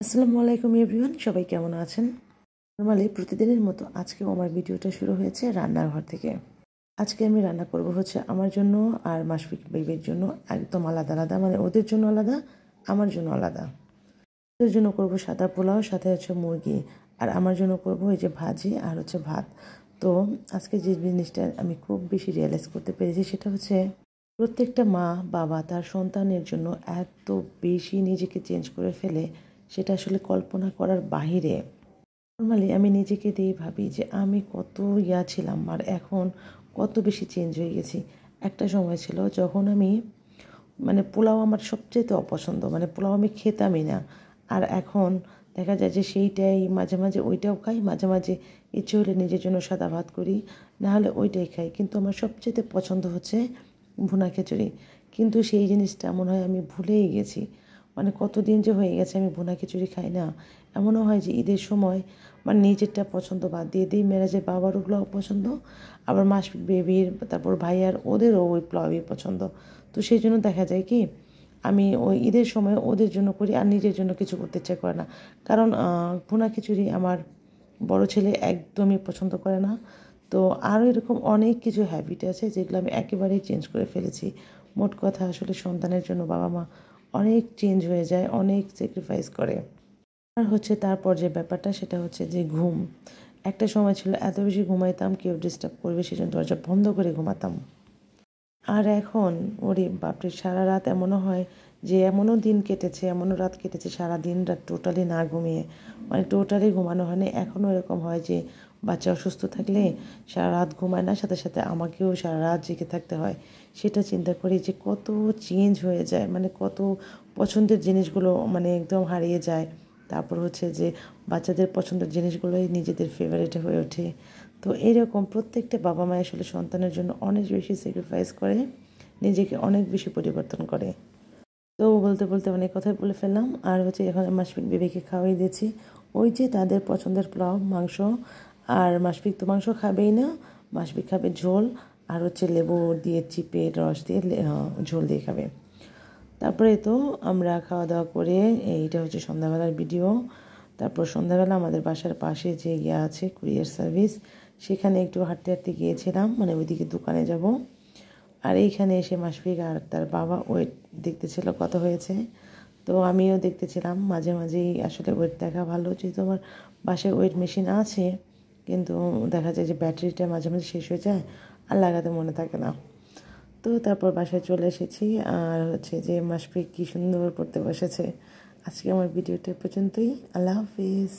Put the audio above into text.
আসসালামু আলাইকুম এভরিওয়ান, সবাই কেমন আছেন? নরমালি প্রতিদিনের মতো আজকেও আমার ভিডিওটা শুরু হয়েছে রান্নাঘর থেকে। আজকে আমি রান্না করব হচ্ছে আমার জন্য আর মাশফিক বেবির জন্য একদম আলাদা আলাদা, মানে ওদের জন্য আলাদা, আমার জন্য আলাদা। ওদের জন্য করব সাদা পোলাও, সাথে হচ্ছে মুরগি, আর আমার জন্য করব এই যে ভাজি আর হচ্ছে ভাত। তো আজকে যে জিনিসটা আমি খুব বেশি রিয়েলাইজ করতে পেরেছি সেটা হচ্ছে প্রত্যেকটা মা বাবা তার সন্তানের জন্য এত বেশি নিজেকে চেঞ্জ করে ফেলে, সেটা আসলে কল্পনা করার বাহিরে। নর্মালি আমি নিজেকে দিয়েই ভাবি যে আমি কত ছিলাম আর এখন কত বেশি চেঞ্জ হয়ে গেছি। একটা সময় ছিল যখন আমি মানে পোলাও আমার সবচেয়ে অপছন্দ, মানে পোলাও আমি খেতামই না। আর এখন দেখা যায় যে সেইটাই মাঝে মাঝে ওইটাও খাই, মাঝে মাঝে ইচ্ছে হলে নিজের জন্য সাদা ভাত করি, না হলে ওইটাই খাই। কিন্তু আমার সবচেয়ে পছন্দ হচ্ছে ভুনা খিচুড়ি। কিন্তু সেই জিনিসটা মনে হয় আমি ভুলেই গেছি। মানে কতদিন যে হয়ে গেছে আমি ভুনা খিচুড়ি খাই না। এমনও হয় যে ঈদের সময় মানে নিজেরটা পছন্দ বাদ দিয়ে দিই, মেরাজের বাবার ওগুলোও পছন্দ, আবার মাসফিক বেবির, তারপর ভাইয়ার ওদেরও ওই পোলাওই পছন্দ। তো সেই জন্য দেখা যায় কি আমি ওই ঈদের সময় ওদের জন্য করি আর নিজের জন্য কিছু করতে ইচ্ছা করে না। কারণ ভুনা খিচুড়ি আমার বড় ছেলে একদমই পছন্দ করে না। তো আরও এরকম অনেক কিছু হ্যাবিট আছে যেগুলো আমি একেবারেই চেঞ্জ করে ফেলেছি। মোট কথা আসলে সন্তানের জন্য বাবা মা অনেক চেঞ্জ হয়ে যায়, অনেক স্যাক্রিফাইস করে। আর হচ্ছে তারপর যে ব্যাপারটা সেটা হচ্ছে যে ঘুম। একটা সময় ছিল এত বেশি ঘুমাইতাম কেউ ডিস্টার্ব করবে সেজন্য দরজা বন্ধ করে ঘুমাতাম। আর এখন ওরে বাপরে, সারা রাত এমনও হয় যে এমনও দিন কেটেছে, এমনও রাত কেটেছে সারা দিন রাত টোটালি না ঘুমিয়ে, মানে টোটালি ঘুমানো হয়নি। এখনও এরকম হয় যে বাচ্চা অসুস্থ থাকলে সারা রাত ঘুমায় না, সাথে সাথে আমাকেও সারা রাত জেগে থাকতে হয়। সেটা চিন্তা করি যে কত চেঞ্জ হয়ে যায়, মানে কত পছন্দের জিনিসগুলো মানে একদম হারিয়ে যায়। তারপর হচ্ছে যে বাচ্চাদের পছন্দের জিনিসগুলোই নিজেদের ফেভারিট হয়ে ওঠে। তো এইরকম প্রত্যেকটা বাবা মা আসলে সন্তানের জন্য অনেক বেশি স্যাক্রিফাইস করে, নিজেকে অনেক বেশি পরিবর্তন করে। তো বলতে বলতে অনেক কথাই বলে ফেললাম। আর হচ্ছে এখন মাসফিক বেবিকে খাওয়াই দিয়েছি ওই যে তাদের পছন্দের পোলাও মাংস। আর মাসফিক তো মাংস খাবেই না, মাসফিক খাবে ঝোল আর হচ্ছে লেবু দিয়ে চিপে রস দিয়ে ঝোল দিয়ে খাবে। তারপরে তো আমরা খাওয়া দাওয়া করে, এইটা হচ্ছে সন্ধ্যাবেলার ভিডিও। তারপর সন্ধ্যাবেলা আমাদের বাসার পাশে যে আছে কুরিয়ার সার্ভিস, সেখানে একটু হাঁটতে হাঁটতে গিয়েছিলাম, মানে ওইদিকে দোকানে যাব। আর এইখানে এসে মাসফিক আর তার বাবা ওয়েট দেখতেছিল কত হয়েছে। তো আমিও দেখতেছিলাম, মাঝে মাঝেই আসলে ওয়েট দেখা ভালো, যেহেতু আমার বাসায় ওয়েট মেশিন আছে, কিন্তু দেখা যায় যে ব্যাটারিটা মাঝে মাঝে শেষ হয়ে যায় আর লাগাতে মনে থাকে না। তো তারপর বাসায় চলে এসেছি। আর হচ্ছে যে মাসফিক কী সুন্দর পড়তে বসেছে। আজকে আমার ভিডিওটা পর্যন্তই। আল্লাহ হাফিজ।